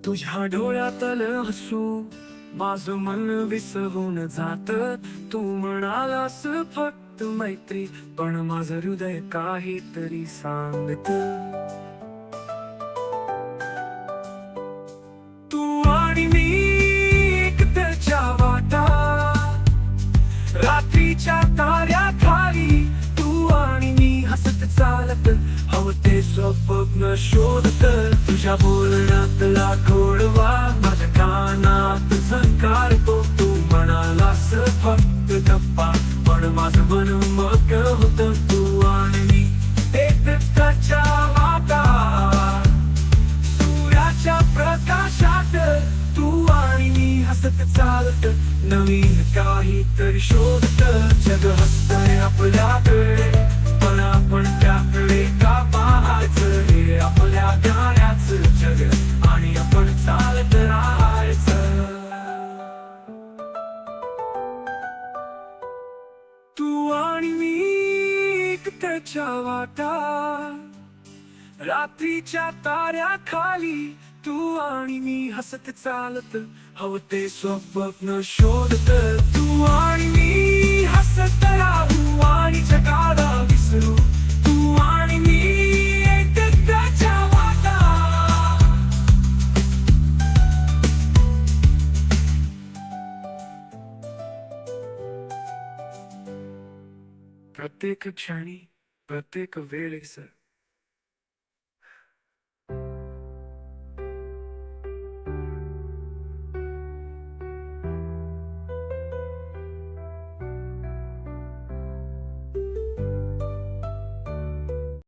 तुझ्या डोळ्यातल हसू माझं मन विसरून जात. तू म्हणालास फक्त मैत्री, पण माझं हृदय काहीतरी सांगत. तू आणि मी एकट्याच्या वाटा, रात्रीच्या ताऱ्याखाली. तू आणि मी हसत चालत, हवं ते स्वप्न शोधत. तुझ्या बोलण्यातला गोडवा माझ्या कानात झंकारतो. तू म्हणालास फक्त गप्पा, पण माझं मन मग होत. तू आणि मी एकट्याच्या वाटा, सूर्याच्या प्रकाशात. तू आणि मी हसत चालत, नवीन काहीतरी शोधत. जग हसतंय आपल्याकडे, पण आपण त्याकडे का पाहायचं? हे आपल्या गाण्याचं जग, आणि आपण चालत राहायचं. तू आणि मी एकट्याच्या वाटा, रात्रीच्या ताऱ्याखाली. तू आणि मी हसत चालत, हवं ते स्वप्न शोधत. तू आणि मी हसत राहू आणि जगाला विसरू. तू आणि मी एकट्याच्या वाटा. प्रत्येक क्षणी, प्रत्येक वेळेस